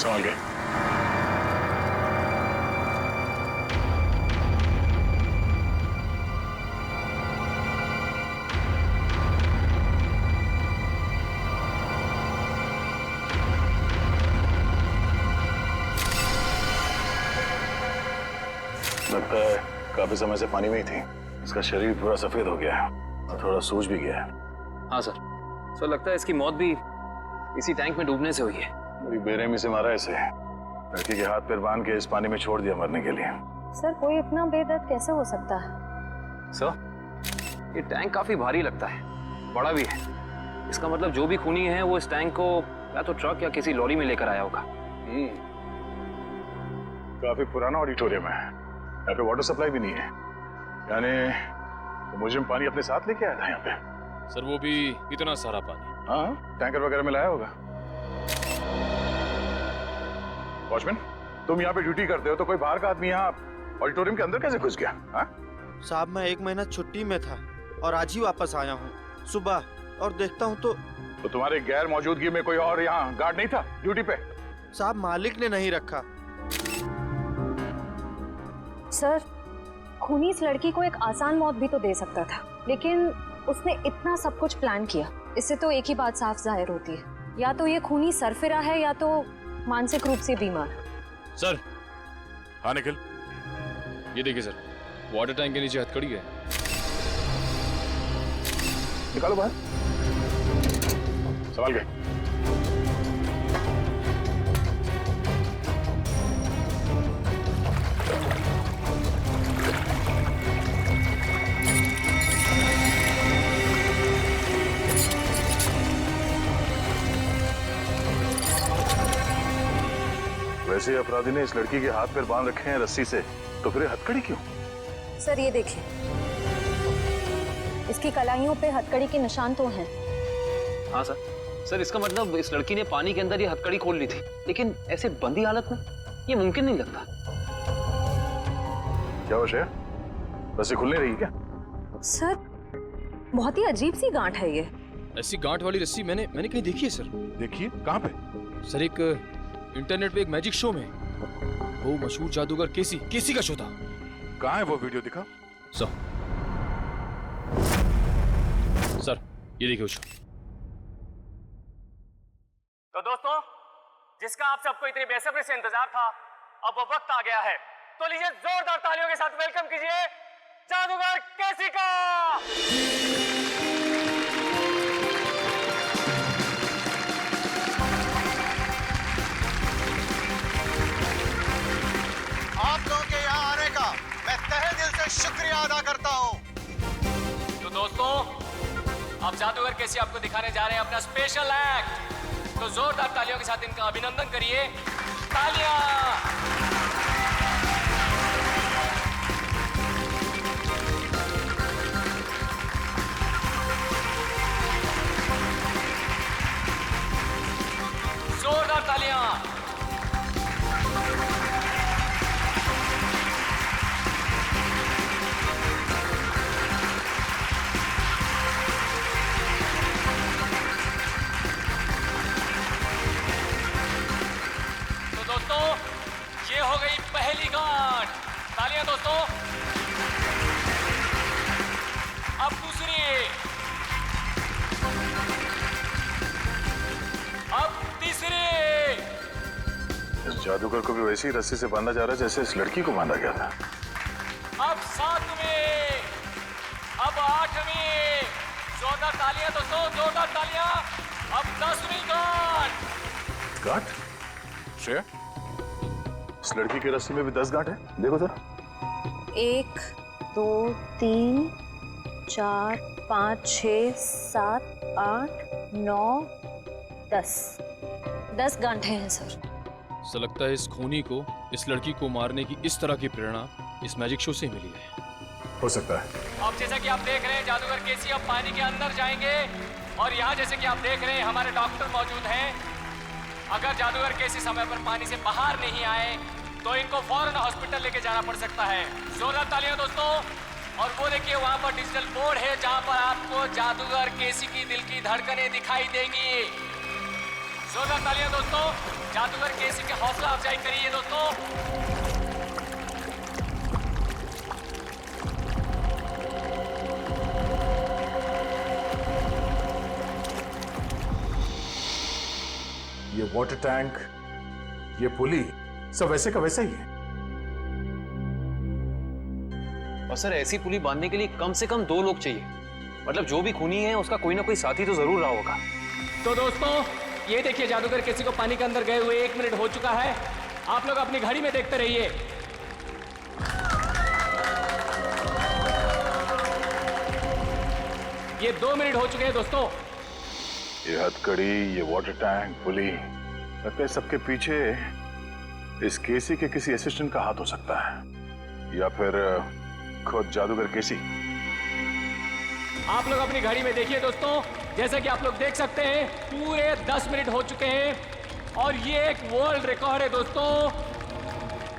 संभाल के। लगता है काफी समय से पानी में ही थी। इसका शरीर पूरा सफेद हो गया है और थोड़ा सूज भी गया है। हाँ सर। सर लगता है इसकी मौत भी इसी टैंक में डूबने से हुई है। बड़ी बेरहमी से मारा इसे। लड़की के हाथ पैर बांध के इस पानी में छोड़ दिया मरने के लिए। सर कोई इतना बेदर्द कैसे हो सकता है? सर ये टैंक काफी भारी लगता है, बड़ा भी है। इसका मतलब जो भी खूनी है वो इस टैंक को या तो ट्रक या किसी लॉरी में लेकर आया होगा। काफी पुराना ऑडिटोरियम है, यहाँ पे वाटर सप्लाई भी नहीं है। यानी तो मुजरिम पानी अपने साथ लेके आया था यहाँ पे। सर वो भी इतना सारा पानी? हाँ, टैंकर वगैरह में लाया होगा। वॉचमैन, तुम यहाँ पे ड्यूटी करते हो तो कोई बाहर का आदमी यहाँ ऑडिटोरियम के अंदर कैसे घुस गया? हाँ? साहब मैं 1 महीना छुट्टी में था और आज ही वापस आया हूँ सुबह, और देखता हूँ तो तुम्हारे गैर मौजूदगी में कोई और यहाँ गार्ड नहीं था ड्यूटी पे? साहब मालिक ने नहीं रखा। सर खूनी इस लड़की को एक आसान मौत भी तो दे सकता था, लेकिन उसने इतना सब कुछ प्लान किया। इससे तो एक ही बात साफ जाहिर होती है, या तो ये खूनी सरफिरा है या तो मानसिक रूप से बीमार। सर। हाँ निखिल, ये देखिए सर, वाटर टैंक के नीचे हथकड़ी है। निकालो बाहर, संभाल के। वैसे अपराधी ने इस लड़की के हाथ पैर बांध रखे हैं रस्सी से, तो फिर हथकड़ी क्यों? सर ये देखिए, इसकी कलाइयों पे हथकड़ी के निशान तो हैं। हाँ सर। सर इसका मतलब इस लड़की ने पानी के अंदर ये हथकड़ी खोल ली थी, लेकिन ऐसे बंदी हालत में ये मुमकिन नहीं लगता। क्या हुआ श्रेया, रस्सी खुल नहीं रही क्या? सर बहुत ही अजीब सी गांठ है ये। ऐसी गांठ वाली रस्सी मैंने कहीं देखी है सर। देखिए कहाँ पे? सर एक इंटरनेट पे एक मैजिक शो में, वो मशहूर जादूगर केसी का शो था। कहाँ है वो वीडियो, दिखा। सर ये देखिए शो। तो दोस्तों, जिसका आप सबको इतनी बेसब्री से इंतजार था, अब वो वक्त आ गया है। तो लीजिए जोरदार तालियों के साथ वेलकम कीजिए जादूगर केसी का। आप लोगों के यहाँ आने का मैं तहे दिल से शुक्रिया अदा करता हूँ। तो दोस्तों, अब जादूगर केसी आपको दिखाने जा रहे हैं अपना स्पेशल एक्ट। तो जोरदार तालियों के साथ इनका अभिनंदन करिए। तालियां। जोरदार तालियां। तो दोस्तों, ये हो गई पहली गांठ। तालियां दोस्तों। अब दूसरी, अब तीसरी। इस जादूगर को भी वैसी ही रस्सी से बांधा जा रहा है जैसे इस लड़की को बांधा गया था। अब 7वीं, अब 8वीं। जोरदार तालियां दोस्तों, जोरदार तालियां। अब 10वीं गांठ। गांठ? श्रेया, इस लड़की की रस्सी में भी 10 गांठ है, देखो जरा। 1 2 3 4 5 6 7 8 9 10 गांठें हैं सर। सर लगता है इस खूनी को इस लड़की को मारने की इस तरह की प्रेरणा इस मैजिक शो से मिली है। हो सकता है। अब जैसा कि आप देख रहे हैं जादूगर केसी अब पानी के अंदर जाएंगे और यहाँ जैसे कि आप देख रहे हैं हमारे डॉक्टर मौजूद हैं। अगर जादूगर केसी समय पर पानी से बाहर नहीं आए तो इनको फौरन हॉस्पिटल लेके जाना पड़ सकता है। जोरदार तालियां दोस्तों। और वो देखिए वहाँ पर डिजिटल बोर्ड है जहाँ पर आपको जादूगर केसी की दिल की धड़कनें दिखाई देंगी। जोरदार तालियां दोस्तों, जादूगर केसी की हौसला अफजाई करिए दोस्तों। ये वाटर टैंक, ये पुली, सब वैसे का वैसा ही है। और सर ऐसी पुली बांधने के लिए कम से कम 2 लोग चाहिए। मतलब जो भी खूनी है उसका कोई ना कोई साथी तो जरूर रहा होगा। तो दोस्तों ये देखिए, जादूगर केसी को पानी के अंदर गए हुए 1 मिनट हो चुका है। आप लोग अपनी घड़ी में देखते रहिए। ये 2 मिनट हो चुके हैं दोस्तों। ये हथकड़ी, ये वाटर टैंक, पुली, लगता है सबके पीछे इस केसी के किसी असिस्टेंट का हाथ हो सकता है, या फिर खुद जादूगर केसी। आप लोग अपनी घड़ी में देखिए दोस्तों, जैसे कि आप लोग देख सकते हैं पूरे 10 मिनट हो चुके हैं और ये एक वर्ल्ड रिकॉर्ड है दोस्तों,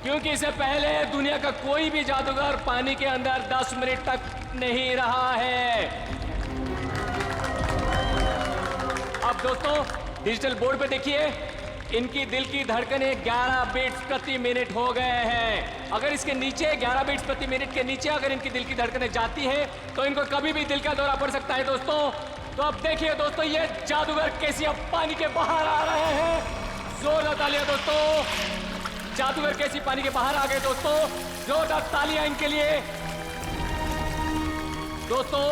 क्योंकि इससे पहले दुनिया का कोई भी जादूगर पानी के अंदर 10 मिनट तक नहीं रहा है। अब दोस्तों डिजिटल बोर्ड पे देखिए, इनकी दिल की धड़कनें 11 बीट्स प्रति मिनट हो गए हैं। अगर इसके नीचे 11 बीट्स प्रति मिनट के नीचे अगर इनकी दिल की धड़कनें जाती हैं तो इनको कभी भी दिल का दौरा पड़ सकता है दोस्तों। तो अब देखिए दोस्तों, ये जादूगर केसी अब पानी के बाहर आ रहे हैं। जोरदार तालियां दोस्तों, जादूगर केसी पानी के बाहर आ गए दोस्तों। जोरदार तालियां इनके लिए दोस्तों।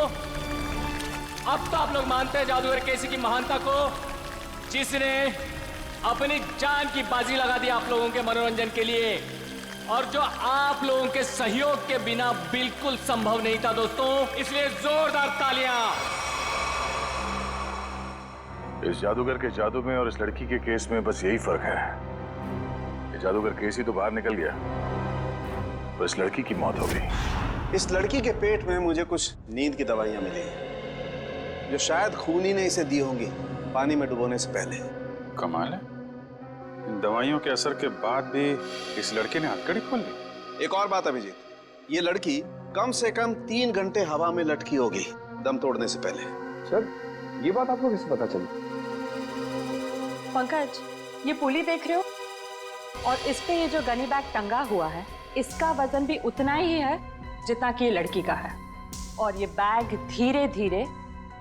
अब तो आप लोग मानते हैं जादूगर केसी की महानता को, जिसने अपनी जान की बाजी लगा दी आप लोगों के मनोरंजन के लिए, और जो आप लोगों के सहयोग के बिना बिल्कुल संभव नहीं था दोस्तों। इसलिए जोरदार तालियां। इस जादूगर के जादू में और इस लड़की के केस में बस यही फर्क है। ये जादूगर केसी तो बाहर निकल गया, तो इस लड़की की मौत हो गई। इस लड़की के पेट में मुझे कुछ नींद की दवाइयां मिली, जो शायद खूनी ने इसे दी होंगी पानी में डुबोने से पहले। कमाल है, इन दवाइयों के असर के बाद भी इस लड़के ने हथकड़ी खोल ली। एक और बात अभिजीत, ये लड़की कम से कम 3 घंटे हवा में लटकी होगी दम तोड़ने से पहले। सर, ये बात आपको कैसे पता चली? पंकज, ये पुली देख रहे हो, और इस पे ये जो गनी बैग टंगा हुआ है, इसका वजन भी उतना ही है जितना कि ये लड़की का है, और ये बैग धीरे धीरे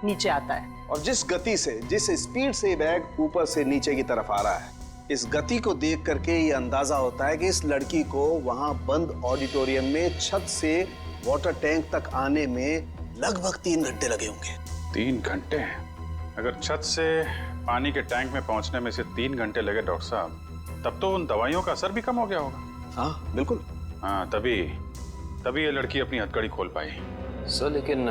नीचे आता है। और जिस गति से, जिस स्पीड से बैग ऊपर से नीचे की तरफ आ रहा है, इस गति को देख करके ये अंदाजा होता है कि इस लड़की को वहां बंद ऑडिटोरियम में छत से वाटर टैंक तक आने में लगभग 3 घंटे लगे होंगे। 3 घंटे? अगर छत से पानी के टैंक में पहुंचने में से 3 घंटे लगे डॉक्टर साहब, तब तो उन दवाइयों का असर भी कम हो गया होगा। हाँ बिल्कुल। हाँ, तभी ये लड़की अपनी हथकड़ी खोल पाई। सर लेकिन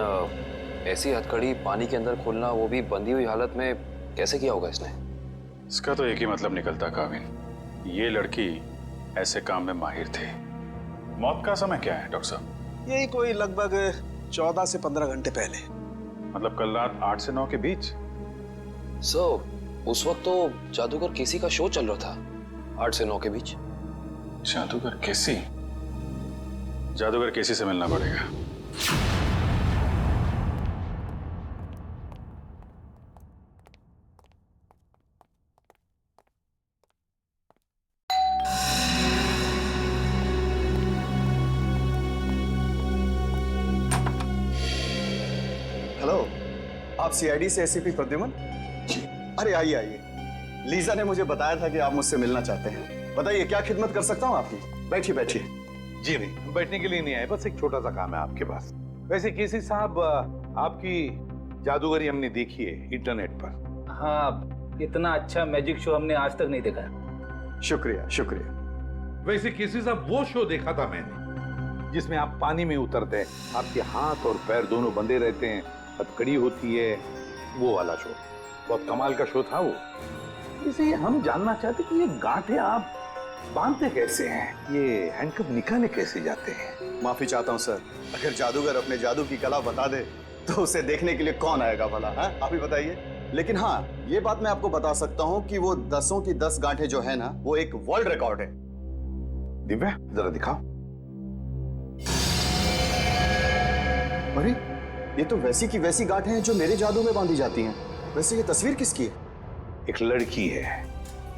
ऐसी हथकड़ी पानी के अंदर खोलना, वो भी बंधी हुई हालत में, कैसे किया होगा इसने? इसका तो एक ही मतलब निकलता काविन, ये लड़की ऐसे काम में माहिर थी। मौत का समय क्या है डॉक्टर साहब? यही कोई लगभग 14 से 15 घंटे पहले। मतलब कल रात 8 से 9 के बीच? सर उस वक्त तो जादूगर केसी का शो चल रहा था, 8 से 9 के बीच। जादूगर केसी? जादूगर केसी से मिलना पड़ेगा। हेलो, आप सीआईडी से एसीपी प्रद्युमन? अरे आइए आइए, लीजा ने मुझे बताया था कि आप मुझसे मिलना चाहते हैं। बताइए क्या खिदमत कर सकता हूँ आपकी? बैठिए बैठिए। जी नहीं, बैठने के लिए नहीं आए, बस एक छोटा सा काम है आपके पास। वैसे केसी साहब, आपकी जादूगरी हमने देखी है इंटरनेट पर। हाँ, इतना अच्छा मैजिक शो हमने आज तक नहीं देखा। शुक्रिया शुक्रिया। वैसे केसी साहब, वो शो देखा था मैंने जिसमें आप पानी में उतरते हैं, आपके हाथ और पैर दोनों बंधे रहते हैं, हथकड़ी होती है, वो वाला शो। बहुत कमाल का शो था वो। इसे हम जानना चाहते कि ये गांठें आप बांधते कैसे हैं, ये हैंडकफ निकाले कैसे जाते हैं? माफी चाहता हूँ सर, अगर जादूगर अपने जादू की कला बता दे तो उसे देखने के लिए कौन आएगा भला? हाँ, आप ही बताइए। लेकिन हाँ, ये बात मैं आपको बता सकता हूँ कि वो 10 की 10 गांठें जो है ना, वो एक वर्ल्ड रिकॉर्ड है। दिव्या, जरा दिखाओ। अरे, ये तो वैसी की वैसी गांठें हैं जो मेरे जादू में बांधी जाती हैं। वैसे ये तस्वीर किसकी है? एक लड़की है।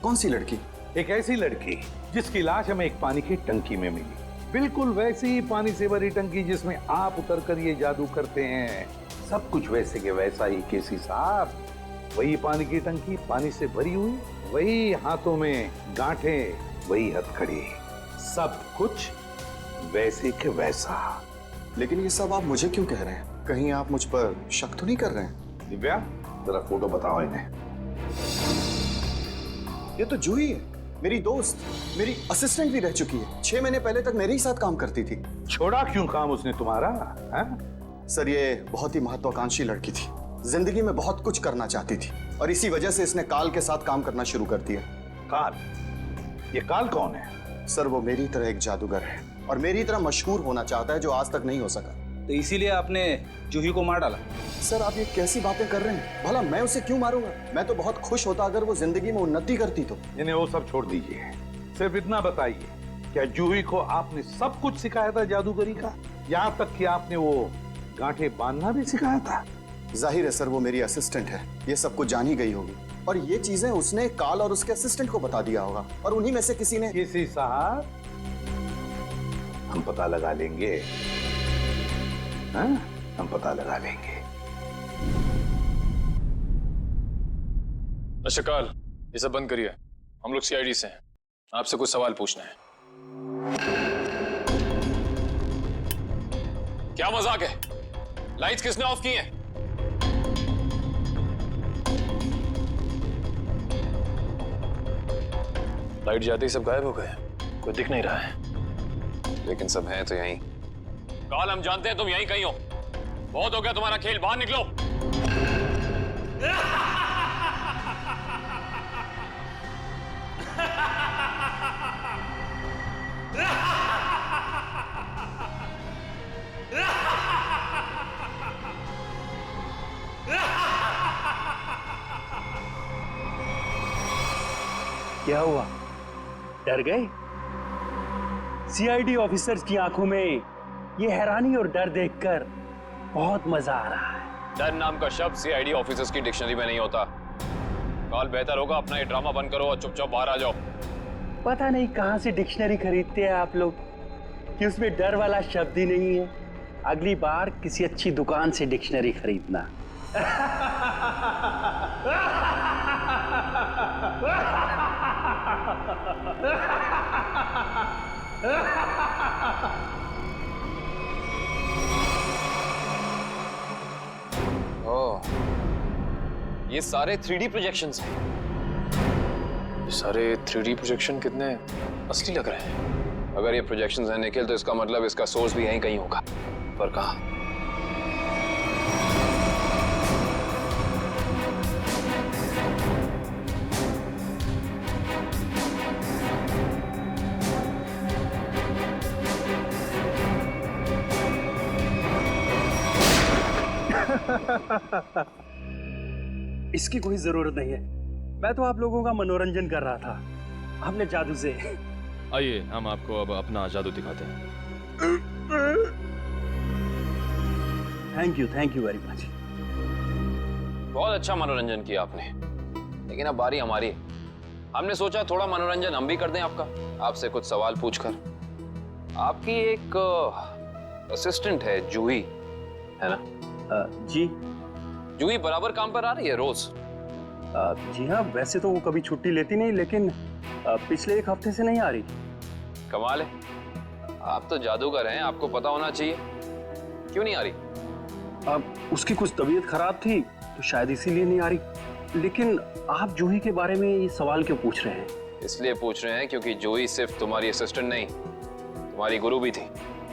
कौन सी लड़की? एक ऐसी लड़की जिसकी लाश हमें एक पानी की टंकी में मिली, बिल्कुल वैसी ही पानी से भरी टंकी जिसमें आप उतर कर ये जादू करते हैं। सब कुछ वैसे के वैसा ही केसी साहब। वही पानी की टंकी पानी से भरी हुई, वही हाथों में गांठें, वही हथकड़ी, सब कुछ वैसे के वैसा। लेकिन ये सब आप मुझे क्यों कह रहे हैं? कहीं आप मुझ पर शक तो नहीं कर रहे हैं? दिव्या, जरा फोटो बताओ इन्हें। ये तो जूही है, मेरी दोस्त, मेरी असिस्टेंट भी रह चुकी है। 6 महीने पहले तक मेरे ही साथ काम करती थी। छोड़ा क्यों काम उसने तुम्हारा? सर, ये बहुत ही महत्वाकांक्षी लड़की थी, जिंदगी में बहुत कुछ करना चाहती थी और इसी वजह से इसने काल के साथ काम करना शुरू कर दिया। काल? ये काल कौन है? सर, वो मेरी तरह एक जादूगर है और मेरी तरह मशहूर होना चाहता है, जो आज तक नहीं हो सका। तो इसीलिए आपने जूही को मार डाला? सर, आप ये कैसी बातें कर रहे हैं? भला मैं उसे क्यों मारूंगा? मैं तो बहुत खुश होता अगर वो जिंदगी में उन्नति करती तो। इन्हें वो सब छोड़ दीजिए, सिर्फ इतना बताइए, क्या जूही को आपने सब कुछ सिखाया था जादूगरी का? यहाँ तक कि आपने वो गांठें बांधना भी सिखाया था? जाहिर है सर, वो मेरी असिस्टेंट है, ये सब कुछ जान ही गई होगी और ये चीजें उसने काल और उसके असिस्टेंट को बता दिया होगा और उन्हीं में से किसी ने। किसी साहब, हम पता लगा लेंगे। हाँ, हम पता लगा लेंगे। अच्छा काल, ये सब बंद करिए, हम लोग सीआईडी से हैं, आपसे कुछ सवाल पूछना है। क्या मजाक है? लाइट्स किसने ऑफ की हैं? लाइट जाते ही सब गायब हो गए, कोई दिख नहीं रहा है। लेकिन सब हैं तो यहीं। काल, हम जानते हैं तुम यहीं कहीं हो, बहुत हो गया तुम्हारा खेल, बाहर निकलो। क्या हुआ, डर गए? सीआईडी ऑफिसर्स की आंखों में ये हैरानी और डर देखकर बहुत मजा आ रहा है। डर नाम का शब्द सीआईडी ऑफिसर्स की डिक्शनरी में नहीं होता। काल, बेहतर होगा अपना ये ड्रामा बंद करो और चुपचाप बाहर आ जाओ। पता नहीं कहां से डिक्शनरी खरीदते हैं आप लोग कि उसमें डर वाला शब्द ही नहीं है। अगली बार किसी अच्छी दुकान से डिक्शनरी खरीदना। ओह, ये सारे 3D प्रोजेक्शंस हैं। ये सारे 3D प्रोजेक्शन कितने असली लग रहे हैं। अगर ये प्रोजेक्शंस हैं निखिल, तो इसका मतलब इसका सोर्स भी यहीं कहीं होगा। पर कहाँ? इसकी कोई जरूरत नहीं है, मैं तो आप लोगों का मनोरंजन कर रहा था अपने जादू से। आइए, हम आपको अब अपना जादू दिखाते हैं। Thank you very much. बहुत अच्छा मनोरंजन किया आपने, लेकिन अब बारी हमारी है। हमने सोचा थोड़ा मनोरंजन हम भी कर दें आपका, आपसे कुछ सवाल पूछकर। आपकी एक असिस्टेंट है जूही, है ना? जी। जूही बराबर काम पर आ रही है रोज? जी हाँ, वैसे तो वो कभी छुट्टी लेती नहीं, लेकिन पिछले 1 हफ्ते से नहीं आ रही। कमाल है, आप तो जादूगर हैं, आपको पता होना चाहिए। क्यों नहीं आ रही? उसकी कुछ तबीयत खराब थी तो शायद इसीलिए नहीं आ रही। लेकिन आप जूही के बारे में ये सवाल क्यों पूछ रहे हैं? इसलिए पूछ रहे हैं क्योंकि जूही सिर्फ तुम्हारी असिस्टेंट नहीं, तुम्हारी गुरु भी थी।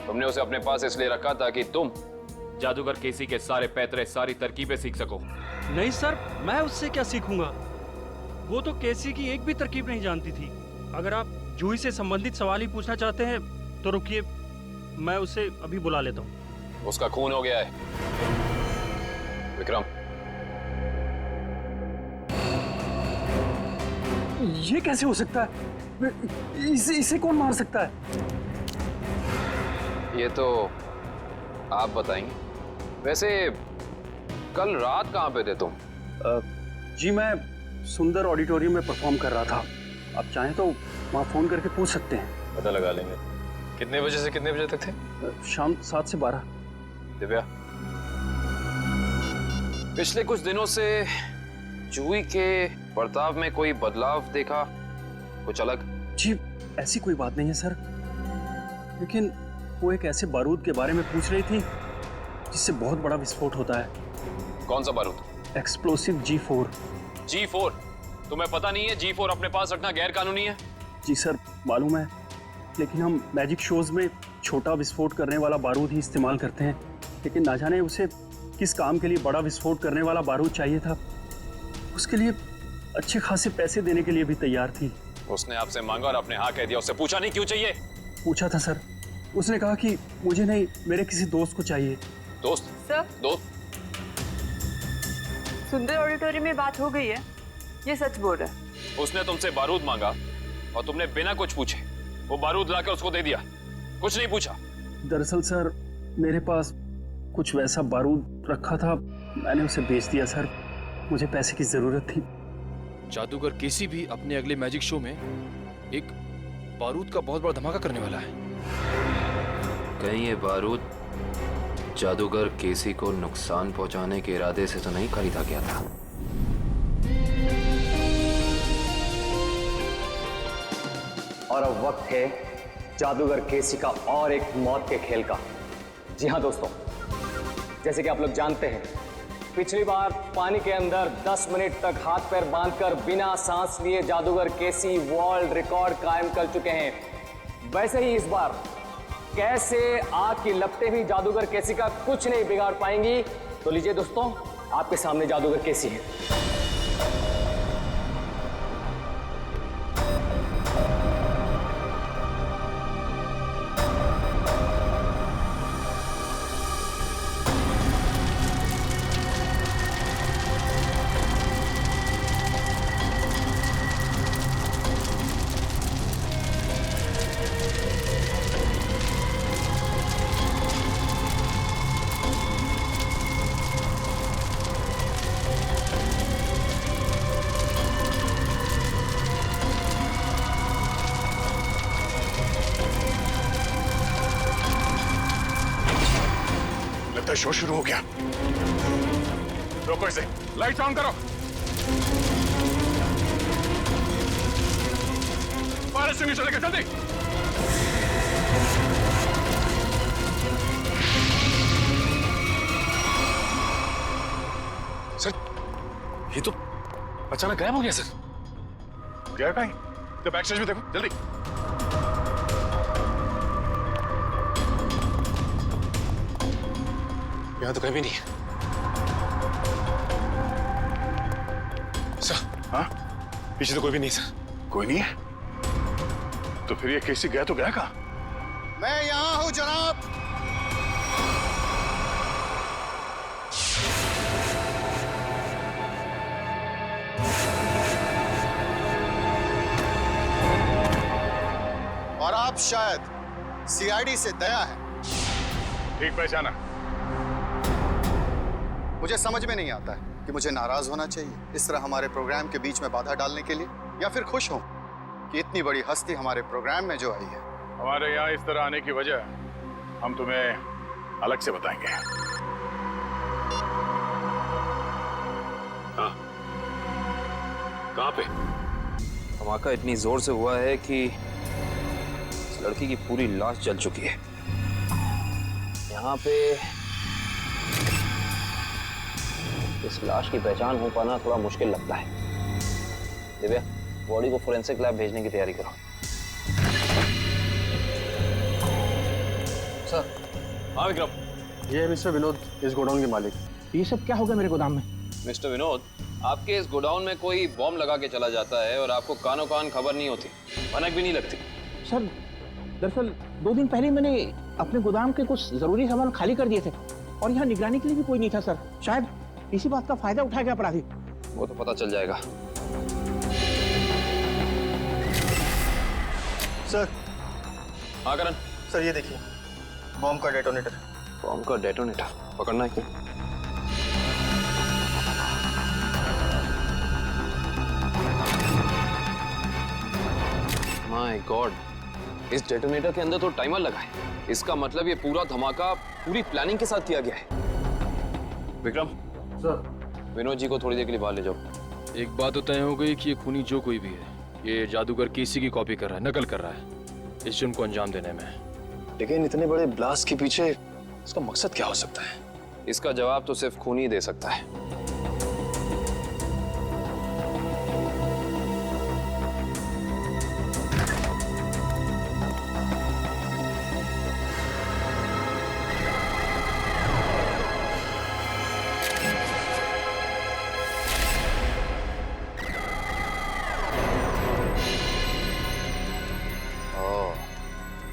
तुमने उसे अपने पास इसलिए रखा ताकि तुम जादूगर केसी के सारे पैतरे, सारी तरकीबें सीख सको। नहीं सर, मैं उससे क्या सीखूंगा? वो तो केसी की एक भी तरकीब नहीं जानती थी। अगर आप जूही से संबंधित सवाल ही पूछना चाहते हैं तो रुकिए, मैं उसे अभी बुला लेता हूँ। उसका खून हो गया है। विक्रम, ये कैसे हो सकता है? इसे कौन मार सकता है? ये तो आप बताएंगे। वैसे कल रात कहाँ पे थे तुम? जी मैं सुंदर ऑडिटोरियम में परफॉर्म कर रहा था। आप चाहें तो वहाँ फ़ोन करके पूछ सकते हैं। पता लगा लेंगे। कितने बजे से कितने बजे तक थे? शाम 7 से 12। दिव्या, पिछले कुछ दिनों से जूही के बर्ताव में कोई बदलाव देखा? कुछ अलग? जी ऐसी कोई बात नहीं है सर, लेकिन वो एक ऐसे बारूद के बारे में पूछ रही थी जिससे बहुत बड़ा विस्फोट होता है। कौन सा बारूद? Explosive G4। G4? तुम्हें पता नहीं है G4 अपने पास रखना गैर कानूनी है? जी सर मालूम है, लेकिन हम मैजिक शोज में छोटा विस्फोट करने वाला बारूद ही इस्तेमाल करते हैं। लेकिन ना जाने उसे किस काम के लिए बड़ा विस्फोट करने वाला बारूद चाहिए था। उसके लिए अच्छे खासे पैसे देने के लिए भी तैयार थी। उसने आपसे मांगा और आपने हाँ कह दिया। उससे पूछा नहीं क्यों चाहिए? पूछा था सर, उसने कहा कि मुझे नहीं, मेरे किसी दोस्त को चाहिए। दोस्त? सर, दोस्त? सुंदर ऑडिटोरियम में बात हो गई है, ये सच बोल रहा है। उसने तुमसे बारूद मांगा और तुमने बिना कुछ पूछे वो बारूद लाकर उसको दे दिया, कुछ नहीं पूछा। दरअसल सर मेरे पास कुछ वैसा बारूद रखा था, मैंने उसे बेच दिया सर। मुझे पैसे की जरूरत थी। जादूगर केसी भी अपने अगले मैजिक शो में एक बारूद का बहुत बड़ा धमाका करने वाला है। कहीं ये बारूद जादूगर केसी को नुकसान पहुंचाने के इरादे से तो नहीं खरीदा गया था? और अब वक्त है जादूगर केसी का और एक मौत के खेल का। जी हाँ दोस्तों, जैसे कि आप लोग जानते हैं, पिछली बार पानी के अंदर 10 मिनट तक हाथ पैर बांधकर बिना सांस लिए जादूगर केसी वर्ल्ड रिकॉर्ड कायम कर चुके हैं। वैसे ही इस बार कैसे आग की लपटें भी जादूगर केसी का कुछ नहीं बिगाड़ पाएंगी। तो लीजिए दोस्तों, आपके सामने जादूगर केसी है। शो शुरू हो गया। रोको इसे, लाइट ऑन करो। फायर एक्सटिंग्विशर लेकर जल्दी। सर ये तो अचानक गायब हो गया सर। गया कहीं? तो बैक स्टेज में देखो जल्दी। यहाँ तो कभी नहीं है सर। हाँ पीछे तो कोई भी नहीं सर। कोई नहीं है? तो फिर ये केसी गया तो गया कहाँ? मैं यहाँ हूँ जनाब। और आप शायद सीआईडी से दया है। ठीक पहचाना। मुझे समझ में नहीं आता है कि मुझे नाराज होना चाहिए इस तरह हमारे प्रोग्राम के बीच में बाधा डालने के लिए, या फिर खुश हूं कि इतनी बड़ी हस्ती हमारे प्रोग्राम में जो आई है। हमारे यहाँ इस तरह आने की वजह हम तुम्हें अलग से बताएंगे। हाँ, कहाँ पे? धमाका इतनी जोर से हुआ है कि इस लड़की की पूरी लाश जल चुकी है। यहाँ पे इस लाश की पहचान हो पाना थोड़ा मुश्किल लगता है। दिव्या, बॉडी को फोरेंसिक लैब भेजने की तैयारी करो। सर। हाँ विक्रम। ये है मिस्टर विनोद, इस गोडाउन के मालिक। ये सब क्या हो गया मेरे गोदाम में? मिस्टर विनोद, आपके इस गोडाउन में कोई बॉम्ब लगा के चला जाता है और आपको कानो कान खबर नहीं होती, भनक भी नहीं लगती। सर दरअसल 2 दिन पहले मैंने अपने गोदाम के कुछ जरूरी सामान खाली कर दिए थे और यहाँ निगरानी के लिए भी कोई नहीं था सर। शायद इसी बात का फायदा उठा गया अपराधी। वो तो पता चल जाएगा। सर। हाँ करण। सर ये देखिए, बॉम्ब का डेटोनेटर। बॉम्ब का डेटोनेटर पकड़ना है क्या? माय गॉड, इस डेटोनेटर के अंदर तो टाइमर लगा है। इसका मतलब ये पूरा धमाका पूरी प्लानिंग के साथ किया गया है। विक्रम सर, विनोद जी को थोड़ी देर के लिए बाहर ले जाओ। एक बात तो तय हो गई कि ये खूनी जो कोई भी है, ये जादूगर केसी की कॉपी कर रहा है, नकल कर रहा है इस जुर्म को अंजाम देने में। लेकिन इतने बड़े ब्लास्ट के पीछे इसका मकसद क्या हो सकता है? इसका जवाब तो सिर्फ खूनी ही दे सकता है।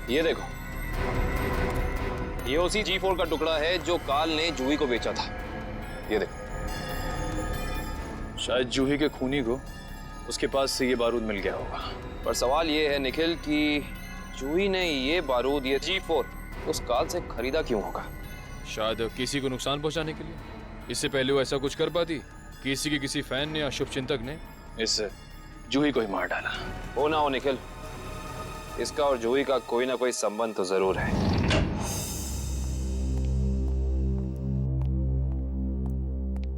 ये देखो, ये उसी G4 का टुकड़ा है जो काल ने जूही को बेचा था। ये देखो, शायद जूही के खूनी को उसके पास से ये बारूद मिल गया होगा। पर सवाल ये है निखिल कि जूही ने ये बारूद, ये G4 उस काल से खरीदा क्यों होगा? शायद किसी को नुकसान पहुंचाने के लिए। इससे पहले वो ऐसा कुछ कर पाती? किसी के किसी फैन ने या शुभचिंतक ने इस जूही को ही मार डाला। हो ना हो निखिल, इसका और जूही का कोई ना कोई संबंध तो जरूर है।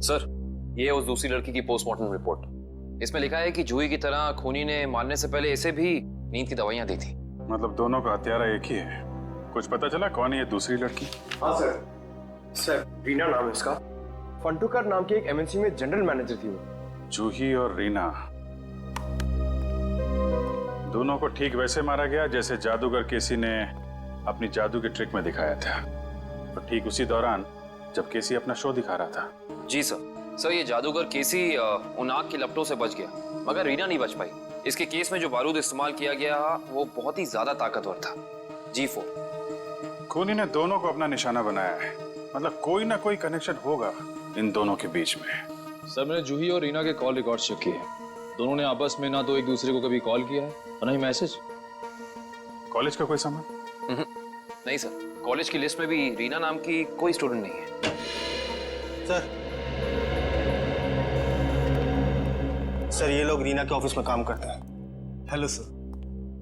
सर, ये उस दूसरी लड़की की पोस्टमार्टम रिपोर्ट। इसमें लिखा है कि जूही की तरह खूनी ने मारने से पहले इसे भी नींद की दवाइयां दी थी। मतलब दोनों का हत्यारा एक ही है। कुछ पता चला कौन है ये दूसरी लड़की? हाँ सर, रीना नाम है इसका। फंटूकर नाम की एक एमएनसी में जनरल मैनेजर थी वो। जूही और रीना दोनों को ठीक वैसे मारा गया जैसे जादूगर केसी ने अपनी जादू के ट्रिक में दिखाया था। तो ठीक उसी दौरान जब केसी अपना शो दिखा रहा था। जी सर, ये जादूगर केसी उन आग की लपटों से बच गया, मगर रीना नहीं बच पाई। इसके केस में जो बारूद इस्तेमाल किया गया वो बहुत ही ज्यादा ताकतवर था, G4। खूनी ने दोनों को अपना निशाना बनाया है, मतलब कोई ना कोई कनेक्शन होगा इन दोनों के बीच में। सर, मैंने जूही और रीना के कॉल रिकॉर्ड चेक किए। दोनों ने आपस में ना तो एक दूसरे को कभी कॉल किया है और ना ही मैसेज। कॉलेज का कोई संबंध? नहीं सर, कॉलेज की लिस्ट में भी रीना नाम की कोई स्टूडेंट नहीं है। सर, ये लोग रीना के ऑफिस में काम करते हैं। हेलो सर,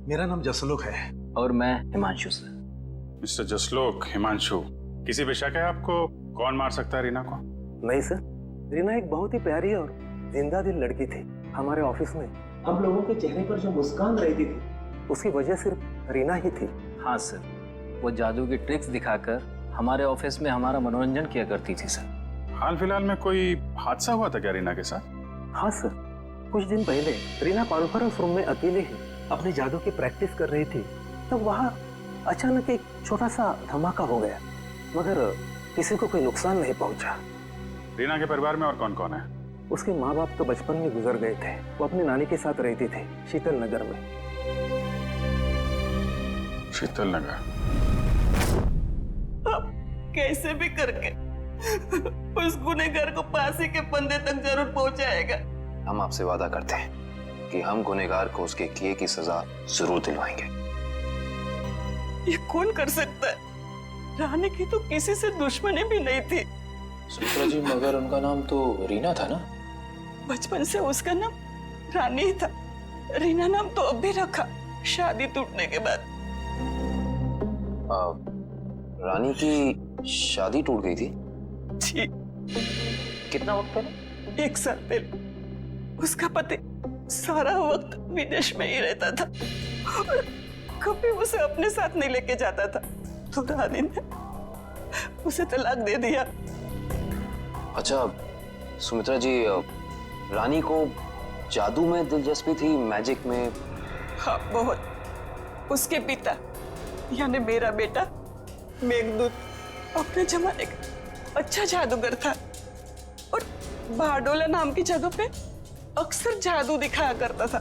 मेरा नाम जसलोक है। और मैं हिमांशु सर। मिस्टर जसलोक, हिमांशु, किसी पे शक है आपको कौन मार सकता है रीना को? नहीं सर, रीना एक बहुत ही प्यारी और जिंदा दिल लड़की थी। हमारे ऑफिस में हम लोगों के चेहरे पर जो मुस्कान रहती थी उसकी वजह सिर्फ रीना ही थी। हाँ सर, वो जादू की ट्रिक्स दिखाकर हमारे ऑफिस में हमारा मनोरंजन किया करती थी सर। हाल फिलहाल में कोई हादसा हुआ था क्या रीना के साथ? हाँ सर, कुछ दिन पहले रीना कॉन्फ्रेंस रूम में अकेले ही अपने जादू की प्रैक्टिस कर रही थी, तब वहाँ अचानक एक छोटा सा धमाका हो गया, मगर किसी को कोई नुकसान नहीं पहुंचा। रीना के परिवार में और कौन कौन है? उसके माँ बाप तो बचपन में गुजर गए थे। वो अपनी नानी के साथ रहती थी शीतल नगर में। शीतल नगर? अब कैसे भी करके उस गुनहगार को फांसी के फंदे तक जरूर पहुंचाएगा। हम आपसे वादा करते हैं कि हम गुनहगार को उसके किए की सजा जरूर दिलवाएंगे। ये कौन कर सकता है? रानी की तो किसी से दुश्मनी भी नहीं थी। सुमित्रा जी, मगर उनका नाम तो रीना था ना? बचपन से उसका नाम रानी ही था। रीना नाम तो अब भी रखा, शादी टूटने के बाद। रानी की शादी टूट गई थी? जी। कितना वक्त पहले? 1 साल पहले। उसका पति सारा वक्त विदेश में ही रहता था और कभी उसे अपने साथ नहीं लेके जाता था, तो रानी ने उसे तलाक दे दिया। अच्छा सुमित्रा जी, रानी को जादू में दिलचस्पी थी, मैजिक में? हाँ, बहुत। उसके पिता यानी मेरा बेटा मेघदूत अपने जमाने का अच्छा जादूगर था और बारडोला नाम की जगह पे अक्सर जादू दिखाया करता था।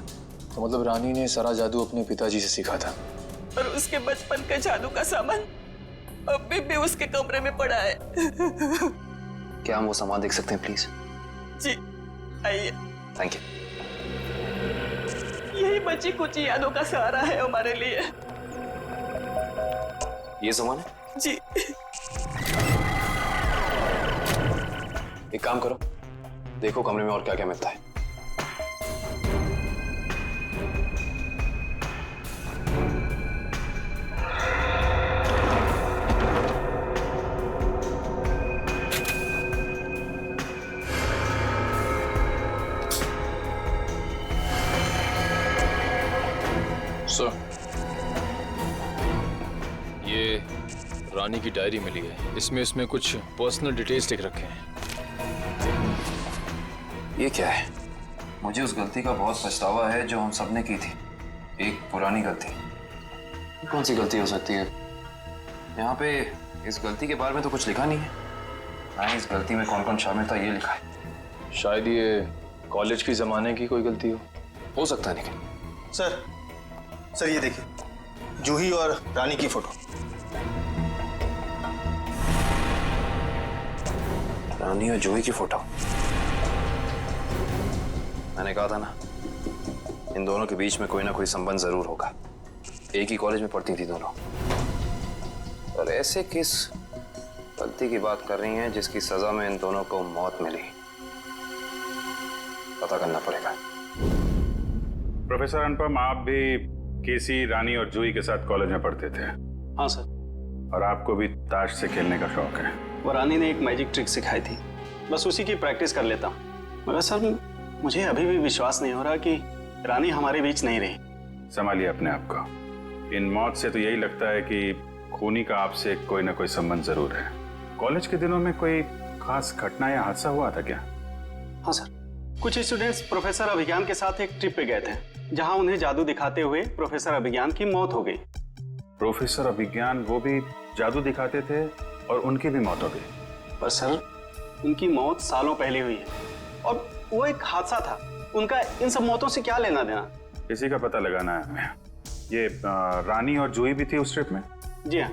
तो मतलब रानी ने सारा जादू अपने पिताजी से सीखा था? और उसके बचपन का जादू का सामान अभी भी उसके कमरे में पड़ा है। क्या हम वो सामान देख सकते हैं प्लीज? जी आइए। Thank you. यही बची कुछ यादों का सहारा है हमारे लिए। ये सामान है? जी। एक काम करो, देखो कमरे में और क्या क्या मिलता है। सर, ये रानी की डायरी मिली है। इसमें कुछ पर्सनल डिटेल्स लिख रखे हैं। ये क्या है? मुझे उस गलती का बहुत पछतावा है जो हम सबने की थी। एक पुरानी गलती। कौन सी गलती हो सकती है? यहाँ पे इस गलती के बारे में तो कुछ लिखा नहीं है। ना इस गलती में कौन कौन शामिल था ये लिखा है। शायद ये कॉलेज की जमाने की कोई गलती हो सकता है। लेकिन सर ये देखिए, जूही और रानी की फोटो। रानी और जूही की फोटो। मैंने कहा था ना, इन दोनों के बीच में कोई ना कोई संबंध जरूर होगा। एक ही कॉलेज में पढ़ती थी दोनों। और ऐसे किस गलती की बात कर रही हैं जिसकी सजा में इन दोनों को मौत मिली? पता करना पड़ेगा। प्रोफेसर अनुपम, आप भी केसी, रानी और जूही के साथ कॉलेज में पढ़ते थे? हाँ सर। और आपको भी ताश से खेलने का शौक है? वो रानी ने एक मैजिक ट्रिक सिखाई थी, बस उसी की प्रैक्टिस कर लेता हूँ। मगर सर, मुझे अभी भी विश्वास नहीं हो रहा कि रानी हमारे बीच नहीं रही। संभालिए अपने आप को। इन मौत से तो यही लगता है कि खूनी का आपसे कोई ना कोई संबंध जरूर है। कॉलेज के दिनों में कोई खास घटना या हादसा हुआ था क्या? हाँ सर, कुछ स्टूडेंट्स प्रोफेसर अभिज्ञान के साथ एक ट्रिप पे गए थे, जहां उन्हें जादू दिखाते हुए प्रोफेसर अभिज्ञान की मौत हो गई। प्रोफेसर अभिज्ञान वो भी जादू दिखाते थे और उनकी भी मौत हो गई? पर सर, उनकी मौत सालों पहले हुई है और वो एक हादसा था। उनका इन सब मौतों से क्या लेना देना? इसी का पता लगाना है हमें। ये रानी और जूही भी थी उस ट्रिप में? जी हाँ।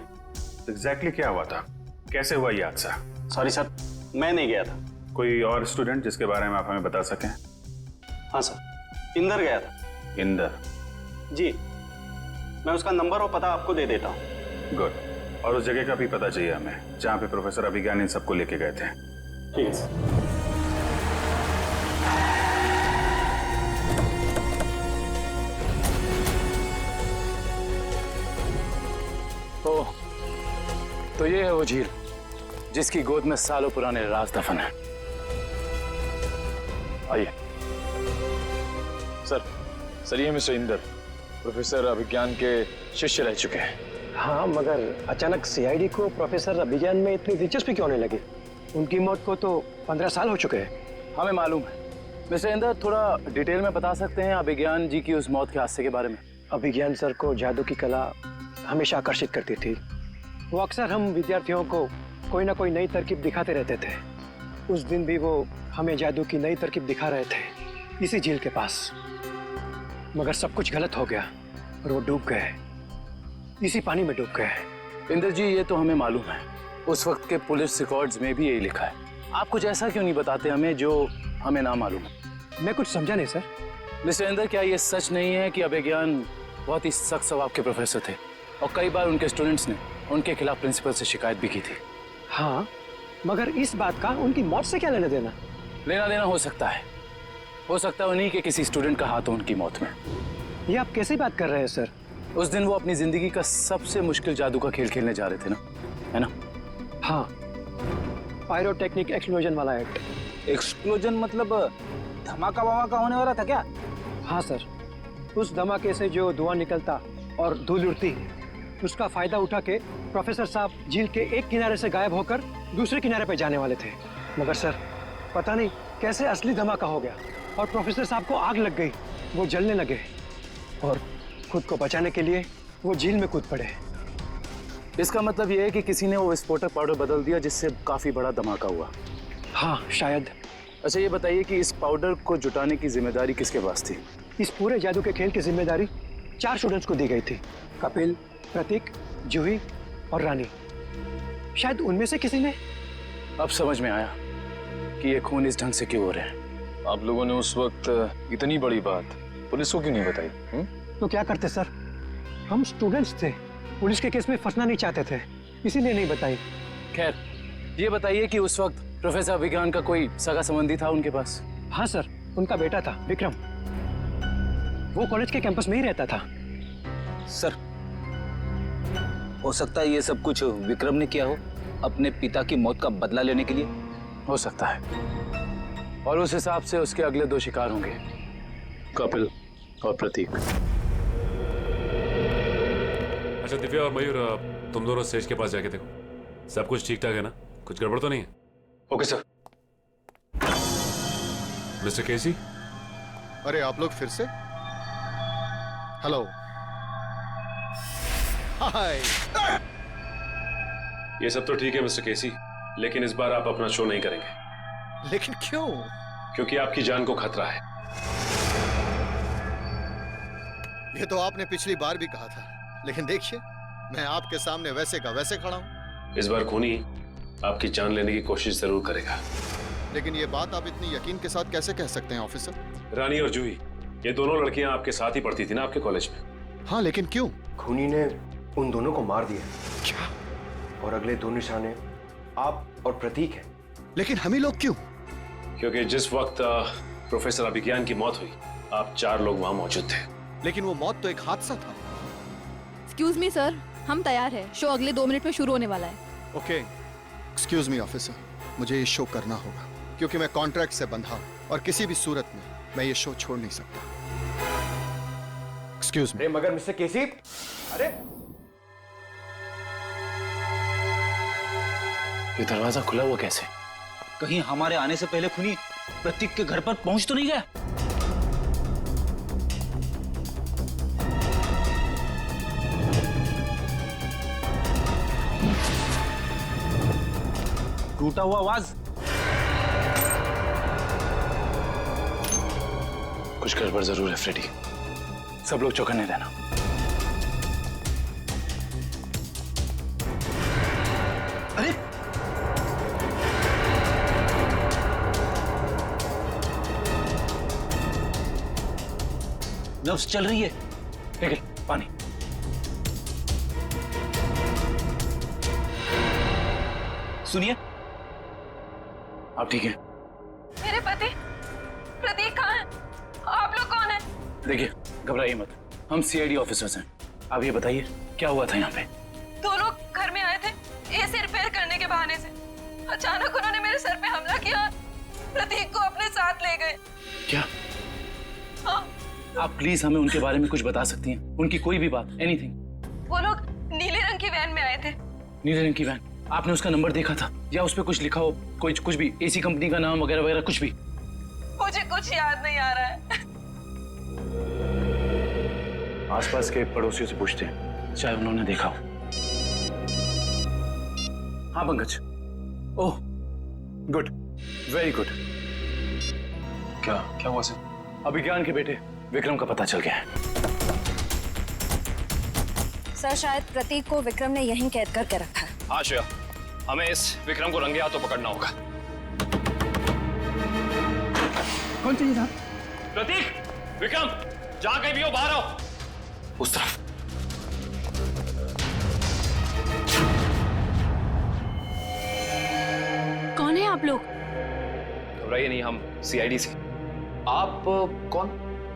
एग्जैक्टली क्या हुआ था? कैसे हुआ ये हादसा? सॉरी सर, मैं नहीं गया था। कोई और स्टूडेंट जिसके बारे में आप हमें बता सकें? हाँ सर, इंदर गया था। इंदर? जी, मैं उसका नंबर और पता आपको दे देता हूँ। गुड। और उस जगह का भी पता चाहिए हमें जहाँ पे प्रोफेसर अभिज्ञान इन सबको लेके गए थे। ठीक है सर। तो ये है वो झील जिसकी गोद में सालों पुराने राज दफन है। आइए। सर ये मिस्टर इंदर प्रोफेसर अभिज्ञान के शिष्य रह चुके हैं। हाँ, मगर अचानक सीआईडी को प्रोफेसर अभिज्ञान में इतनी दिलचस्पी क्यों नहीं लगी? उनकी मौत को तो 15 साल हो चुके हैं। हमें मालूम है। मिस्टर इंदर, थोड़ा डिटेल में बता सकते हैं अभिज्ञान जी की उस मौत के हादसे के बारे में? अभिज्ञान सर को जादू की कला हमेशा आकर्षित करती थी। वो अक्सर हम विद्यार्थियों को कोई ना कोई नई तरकीब दिखाते रहते थे। उस दिन भी वो हमें जादू की नई तरकीब दिखा रहे थे इसी झील के पास। मगर सब कुछ गलत हो गया और वो डूब गए, इसी पानी में डूब गए। इंदर जी, ये तो हमें मालूम है। उस वक्त के पुलिस रिकॉर्ड्स में भी यही लिखा है। आप कुछ ऐसा क्यों नहीं बताते हमें जो हमें ना मालूम है? मैं कुछ समझा नहीं सर। मिस्टर इंदर, क्या ये सच नहीं है कि अभिज्ञान बहुत ही सख्त स्वभाव के प्रोफेसर थे और कई बार उनके स्टूडेंट्स ने उनके खिलाफ प्रिंसिपल से शिकायत भी की थी? हाँ, मगर इस बात का उनकी मौत से क्या लेना देना? लेना देना हो सकता है उन्हीं के किसी स्टूडेंट का हाथ हो उनकी मौत में। ये आप कैसे बात कर रहे हैं सर? उस दिन वो अपनी जिंदगी का सबसे मुश्किल जादू का खेल खेलने जा रहे थे ना, है ना? हाँ, पायरोटेक्निक एक्सप्लोजन वाला एक्ट। एक्सप्लोजन मतलब धमाका वमाका होने वाला था क्या? हाँ सर, उस धमाके से जो धुआं निकलता और धूल उड़ती, उसका फायदा उठा के प्रोफेसर साहब झील के एक किनारे से गायब होकर दूसरे किनारे पे जाने वाले थे। मगर सर, पता नहीं कैसे असली धमाका हो गया और प्रोफेसर साहब को आग लग गई। वो जलने लगे और खुद को बचाने के लिए वो झील में कूद पड़े। इसका मतलब ये है कि किसी ने वो विस्फोटक पाउडर बदल दिया जिससे काफी बड़ा धमाका हुआ। हाँ, शायद। अच्छा, ये बताइए कि इस पाउडर को जुटाने की जिम्मेदारी किसके पास थी? इस पूरे जादू के खेल की जिम्मेदारी 4 स्टूडेंट्स को दी गई थी। कपिल, प्रतीक, जूही और रानी। शायद उनमें से किसी ने। अब समझ में आया कि ये खून इस ढंग से क्यों हो रहे हैं। आप लोगों ने उस वक्त इतनी बड़ी बात पुलिस को क्यों नहीं बताई? तो क्या करते सर, हम स्टूडेंट्स थे, पुलिस के केस में फंसना नहीं चाहते थे, इसीलिए नहीं बताई। खैर, ये बताइए कि उस वक्त प्रोफेसर अभिज्ञान का कोई सगा संबंधी था उनके पास? हाँ सर, उनका बेटा था विक्रम। वो कॉलेज के कैंपस में ही रहता था। सर, हो सकता है ये सब कुछ विक्रम ने किया हो अपने पिता की मौत का बदला लेने के लिए। हो सकता है, और उस हिसाब से उसके अगले 2 शिकार होंगे, कपिल और प्रतीक। अच्छा दिव्या और मयूर, तुम दोनों स्टेज के पास जाके देखो सब कुछ ठीक ठाक है ना, कुछ गड़बड़ तो नहीं है? Okay sir. मिस्टर केसी। अरे आप लोग फिर से? हेलो। हाय। ये सब तो ठीक है मिस्टर केसी, लेकिन इस बार आप अपना शो नहीं करेंगे। लेकिन क्यों? क्योंकि आपकी जान को खतरा है। ये तो आपने पिछली बार भी कहा था, लेकिन देखिए मैं आपके सामने वैसे का वैसे खड़ा हूं। इस बार खूनी आपकी जान लेने की कोशिश जरूर करेगा। लेकिन ये बात आप इतनी यकीन के साथ कैसे कह सकते हैं ऑफिसर? रानी और जूही, ये दोनों लड़कियां आपके साथ ही पढ़ती थी ना आपके कॉलेज में? हाँ, लेकिन क्यों? खूनी ने उन दोनों को मार दिया। क्या? और अगले 2 निशाने आप और प्रतीक हैं। लेकिन हम ही लोग क्यों? क्योंकि जिस वक्त प्रोफेसर अभिज्ञान की मौत हुई, आप 4 लोग वहां मौजूद थे। लेकिन वो मौत तो एक हादसा था। एक्सक्यूज मी सर, हम तैयार हैं। शो अगले 2 मिनट में शुरू होने वाला है। ओके, एक्सक्यूज मी ऑफिसर, मुझे ये शो करना होगा क्योंकि मैं कॉन्ट्रैक्ट से बंधा हूं और किसी भी सूरत में मैं ये शो छोड़ नहीं सकता। Excuse me. मगर मिस्टर केसी, अरे ये दरवाजा खुला हुआ कैसे? कहीं हमारे आने से पहले खूनी प्रतीक के घर पर पहुंच तो नहीं गया? टूटा हुआ आवाज। कुछ गड़बड़ जरूर है फ्रेडी, सब लोग चौकन्ने रहना। अरे नर्व्स चल रही है। निकल पानी। सुनिए, आप ठीक हैं? मेरे पति प्रतीक कहाँ है? आप लोग कौन हैं? देखिए, घबराइए मत, हम सीआईडी ऑफिसर्स हैं। आप ये बताइए क्या हुआ था यहाँ पे? 2 लोग घर में आए थे एसी रिपेयर करने के बहाने से। अचानक उन्होंने मेरे सर पे हमला किया, प्रतीक को अपने साथ ले गए। क्या? हाँ। आप प्लीज हमें उनके बारे में कुछ बता सकती हैं? उनकी कोई भी बात, एनीथिंग। वो लोग नीले रंग की वैन में आए थे। नीले रंग की वैन? आपने उसका नंबर देखा था या उस पे कुछ लिखा हो? कुछ भी, एसी कंपनी का नाम वगैरह वगैरह कुछ भी? मुझे कुछ याद नहीं आ रहा है। आसपास के पड़ोसियों से पूछते हैं, चाहे उन्होंने देखा हो। हाँ Pankaj. Oh good, very good. क्या हुआ सर? अभिज्ञान के बेटे विक्रम का पता चल गया है। सर, शायद प्रतीक को विक्रम ने यहीं कैद करके रखा है। हाँ श्रेया, हमें इस विक्रम को रंगे हाथों पकड़ना होगा। कौन चाहिए साहब? प्रतीक, विक्रम, जहां कहीं भी हो बाहर आओ। उस तरफ। कौन है आप लोग? घबराइए नहीं, हम सीआईडी से। आप कौन?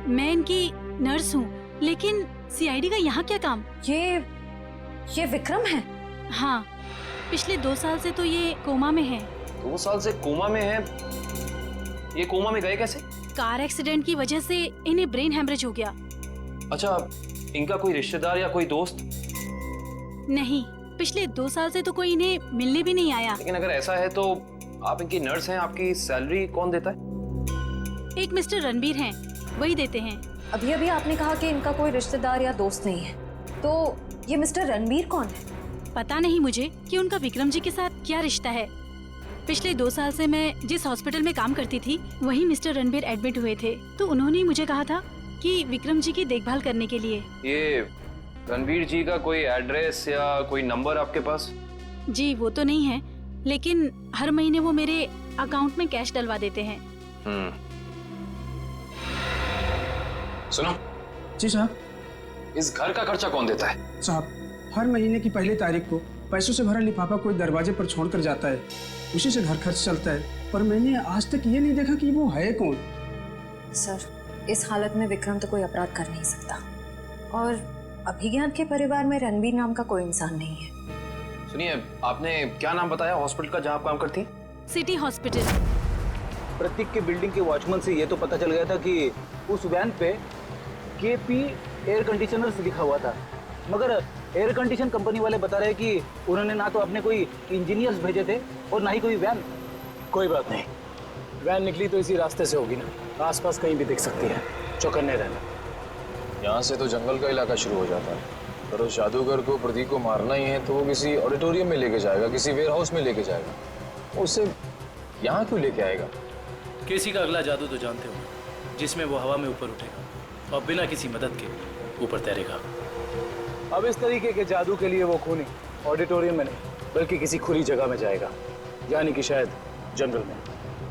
मैं इनकी नर्स हूँ, लेकिन सीआईडी का यहाँ क्या काम? ये विक्रम है? हाँ, पिछले 2 साल से तो ये कोमा में है। 2 साल से कोमा में है? ये कोमा में गए कैसे? कार एक्सीडेंट की वजह से इन्हें ब्रेन हेमरेज हो गया। अच्छा, इनका कोई रिश्तेदार या कोई दोस्त? नहीं, पिछले 2 साल से तो कोई इन्हें मिलने भी नहीं आया। लेकिन अगर ऐसा है तो आप इनकी नर्स हैं, आपकी सैलरी कौन देता है? एक मिस्टर रणबीर हैं, वही देते हैं। अभी अभी आपने कहा कि इनका कोई रिश्तेदार या दोस्त नहीं है, तो ये मिस्टर रणबीर कौन है? पता नहीं मुझे कि उनका विक्रम जी के साथ क्या रिश्ता है। पिछले 2 साल से मैं जिस हॉस्पिटल में काम करती थी, वहीं मिस्टर रणबीर एडमिट हुए थे, तो उन्होंने मुझे कहा था कि विक्रम जी की देखभाल करने के लिए। ये रणबीर जी का कोई एड्रेस या कोई नंबर आपके पास? जी वो तो नहीं है, लेकिन हर महीने वो मेरे अकाउंट में कैश डलवा देते हैं। सुनो जी साहब। इस घर का खर्चा कौन देता है? साहब, हर महीने की पहली तारीख को पैसों से भरा लिफाफा कोई दरवाजे पर छोड़कर जाता है, उसी से घर खर्च चलता है। पर मैंने आज तक ये नहीं देखा कि वो है कौन। सर, इस हालत में विक्रम तो कोई अपराध कर नहीं सकता, और अभिज्ञान के परिवार में रणबीर नाम का कोई इंसान नहीं है। सुनिए, आपने क्या नाम बताया हॉस्पिटल का जहाँ आप काम करती हैं? City hospital. प्रतीक के बिल्डिंग के वॉचमैन से ये तो पता चल गया था कि उस वैन पे केपी एयर कंडीशनर्स लिखा हुआ था, मगर एयर कंडीशन कंपनी वाले बता रहे कि उन्होंने ना तो अपने कोई इंजीनियर्स भेजे थे और ना ही कोई वैन। कोई बात नहीं, वैन निकली तो इसी रास्ते से होगी ना, आसपास कहीं भी दिख सकती है, चौकन्ने रहना। यहाँ से तो जंगल का इलाका शुरू हो जाता है। अगर उस जादूगर को प्रतीक को मारना ही है तो वो किसी ऑडिटोरियम में लेके जाएगा, किसी वेयर हाउस में लेके जाएगा, उसे यहाँ क्यों लेके आएगा? केसी का अगला जादू तो जानते हो, जिसमें वो हवा में ऊपर उठेगा और बिना किसी मदद के ऊपर तैरेगा। अब इस तरीके के जादू के लिए वो खूनी ऑडिटोरियम में नहीं बल्कि किसी खुली जगह में जाएगा, यानी कि शायद जंगल में।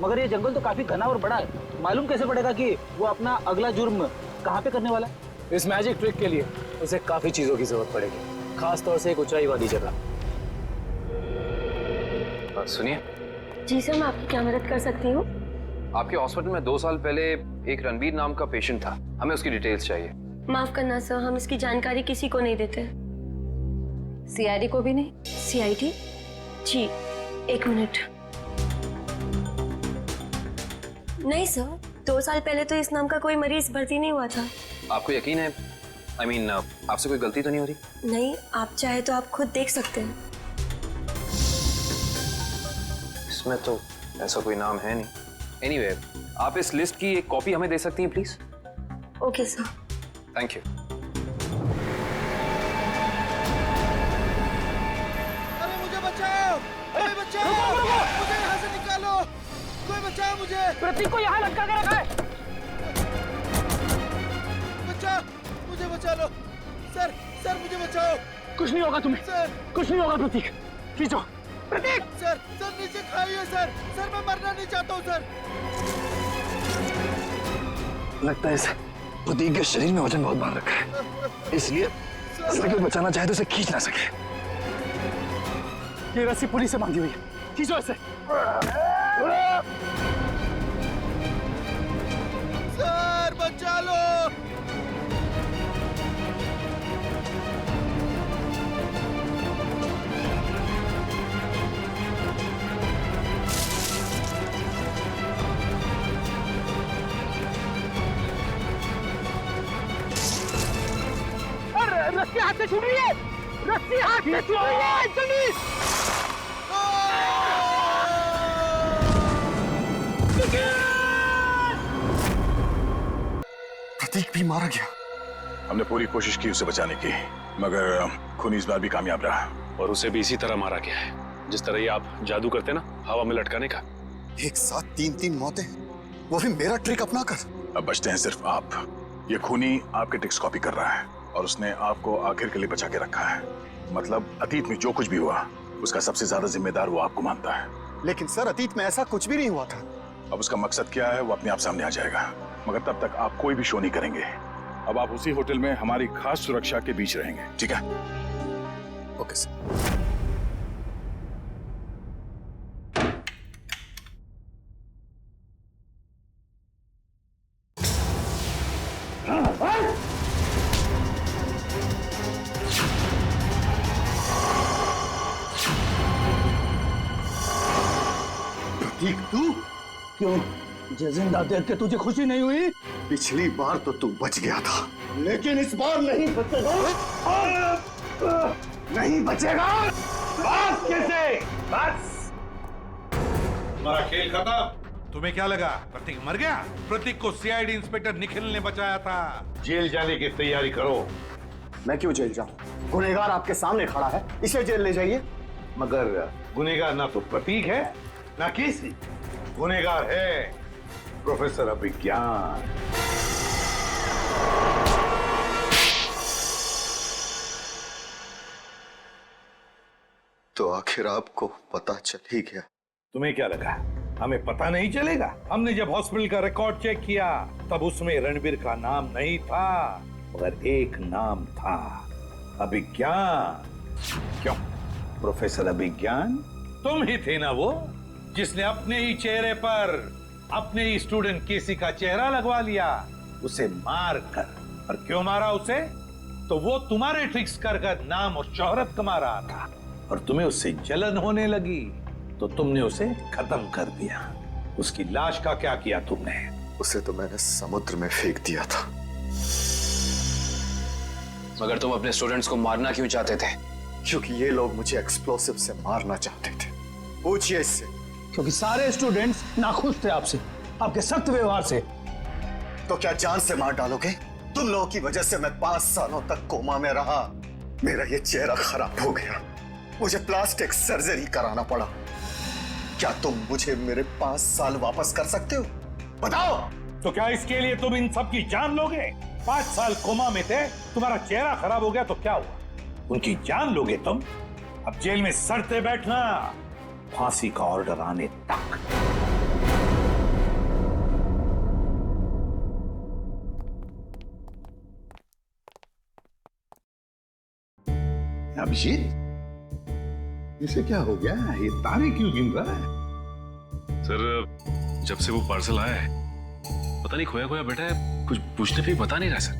मगर ये जंगल तो काफी घना और बड़ा है, मालूम कैसे पड़ेगा कि वो अपना अगला जुर्म कहाँ पे करने वाला है? इस मैजिक ट्रिक के लिए उसे काफी चीजों की जरूरत पड़ेगी, खास तौर से एक ऊंचाई वाली जगह। सुनिए जी सर, मैं आपकी क्या मदद कर सकती हूँ? आपके हॉस्पिटल में 2 साल पहले एक रणबीर नाम का पेशेंट था, हमें उसकी डिटेल्स चाहिए। माफ करना सर, हम इसकी जानकारी किसी को नहीं देते। सीआईडी को भी नहीं? सीआईडी? जी, 1 मिनट। नहीं सर, 2 साल पहले तो इस नाम का कोई मरीज भर्ती नहीं हुआ था। आपको यकीन है? I mean, आपसे कोई गलती तो नहीं हो रही? नहीं, आप चाहे तो आप खुद देख सकते हैं। इसमें तो ऐसा कोई नाम है नहीं। Anyway, आप इस लिस्ट की एक कॉपी हमें दे सकती हैं please? Okay sir. Thank you. अरे मुझे बचाओ, कोई बचाओ, मुझे यहाँ से निकालो, कोई बचाओ मुझे। प्रतीक को यहाँ लटका के रखा है। बचाओ, मुझे बचा लो। सर, सर मुझे बचाओ। कुछ नहीं होगा तुम्हें, सर, कुछ नहीं होगा प्रतीक, खींचो। प्रतीक! सर, सर नीचे खाइए सर, सर मैं मरना नहीं चाहता हूँ सर। लगता है इसे प्रतीक के शरीर में वजन बहुत बांध रखा है, इसलिए इसे कोई बचाना चाहे तो इसे खींच ना सके। ये रस्सी पुलिस से बांधी हुई है, खींचो इसे। सर बचा लो। रस्सी हाथ से छूट रही है, रस्सी हाथ से छूट रही है, जल्दी! प्रतीक भी मारा गया। हमने पूरी कोशिश की उसे बचाने की, मगर खूनी इस बार भी कामयाब रहा। और उसे भी इसी तरह मारा गया है, जिस तरह ये आप जादू करते ना, हवा में लटकाने का। एक साथ 3-3 मौतें, वो भी मेरा ट्रिक अपनाकर। अब बचते हैं सिर्फ आप। ये खूनी आपके ट्रिक्स कॉपी कर रहा है और उसने आपको आखिर के लिए बचा के रखा है। मतलब अतीत में जो कुछ भी हुआ उसका सबसे ज्यादा जिम्मेदार वो आपको मानता है। लेकिन सर, अतीत में ऐसा कुछ भी नहीं हुआ था। अब उसका मकसद क्या है वो अपने आप सामने आ जाएगा, मगर तब तक आप कोई भी शो नहीं करेंगे। अब आप उसी होटल में हमारी खास सुरक्षा के बीच रहेंगे, ठीक है? Okay sir. प्रतीक, तू क्यों? जिंदा देख के तुझे खुशी नहीं हुई? पिछली बार तो तू बच गया था, लेकिन इस बार नहीं बचेगा। नहीं बचेगा। बस कैसे? बस हमारा खेल खत्म। तुम्हें क्या लगा प्रतीक मर गया? प्रतीक को सीआईडी इंस्पेक्टर निखिल ने बचाया था। जेल जाने की तैयारी करो। मैं क्यों जेल जाऊं? गुनहगार आपके सामने खड़ा है, इसे जेल ले जाइए। मगर गुनहगार ना तो प्रतीक है ना केसी, गुनहगार है प्रोफेसर अभिज्ञान। तो आखिर आपको पता चल ही गया। तुम्हें क्या लगा हमें पता नहीं चलेगा? हमने जब हॉस्पिटल का रिकॉर्ड चेक किया तब उसमें रणबीर का नाम नहीं था, मगर एक नाम था, अभिज्ञान। क्यों प्रोफेसर अभिज्ञान? तुम ही थे ना वो जिसने अपने ही चेहरे पर अपने ही स्टूडेंट केसी का चेहरा लगवा लिया, उसे मार कर। और क्यों मारा उसे? तो वो तुम्हारे ट्रिक्स कर नाम और शोहरत कमा रहा था और तुम्हें उससे जलन होने लगी, तो तुमने उसे खत्म कर दिया। उसकी लाश का क्या किया तुमने? उसे तो मैंने समुद्र में फेंक दिया था। मगर तुम अपने स्टूडेंट्स को मारना क्यों चाहते थे? क्योंकि ये लोग मुझे एक्सप्लोसिव से मारना चाहते थे। पूछिए इससे। क्योंकि सारे स्टूडेंट्स नाखुश थे आपसे, आपके सख्त व्यवहार से। तो क्या जान से मार डालोगे? तुम लोगों की वजह से मैं 5 सालों तक कोमा में रहा। मेरा ये चेहरा खराब हो गया, मुझे प्लास्टिक सर्जरी कराना पड़ा। क्या तुम मुझे मेरे 5 साल वापस कर सकते हो? बताओ। तो क्या इसके लिए तुम इन सब की जान लोगे? 5 साल कोमा में थे, तुम्हारा चेहरा खराब हो गया तो क्या हुआ? उनकी जान लोगे तुम? अब जेल में सड़ते बैठना, फांसी का ऑर्डर आने तक। अभिजीत, इसे क्या हो गया? ये तारे क्यों गिन रहा है? सर, जब से वो पार्सल आया है पता नहीं खोया खोया बैठा है, कुछ पूछने पे बता नहीं रहा सर।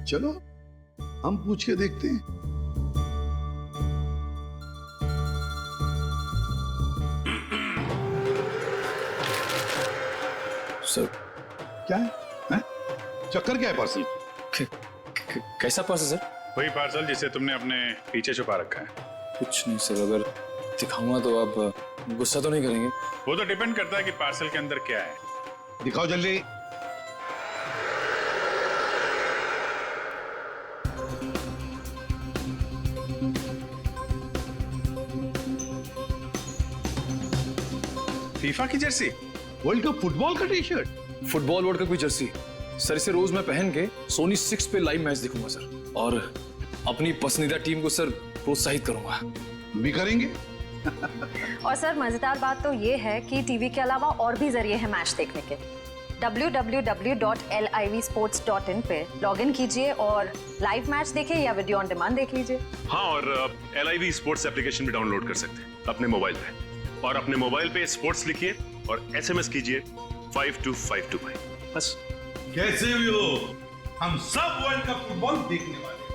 चलो हम पूछ के देखते हैं। सर क्या है? चक्कर क्या है पार्सल? कैसा पार्सल सर? वही पार्सल जिसे तुमने अपने पीछे छुपा रखा है। कुछ नहीं सर, अगर दिखाऊंगा तो आप गुस्सा तो नहीं करेंगे? वो तो डिपेंड करता है कि पार्सल के अंदर क्या है। दिखाओ जल्दी। फीफा की जर्सी, वर्ल्ड कप फुटबॉल का T shirt, football world cup की जर्सी सर। इसे रोज मैं पहन के सोनी 6 पे लाइव मैच देखूंगा सर, और अपनी पसंदीदा टीम को सर प्रोत्साहित करूंगा। भी करेंगे। और सर मजेदार बात तो ये है कि टीवी के अलावा और भी जरिए हैं मैच देखने के। www.livsports.in पे लॉगिन कीजिए और लाइव मैच देखिए या वीडियो ऑन डिमांड देख लीजिए। हाँ, और LIV स्पोर्ट्स एप्लीकेशन भी डाउनलोड कर सकते हैं अपने मोबाइल पे, और अपने मोबाइल पे स्पोर्ट्स लिखिए और SMS कीजिए 52525। बस। कैसे भी हो, हम सब वर्ल्ड कप फुटबॉल देखने वाले हैं।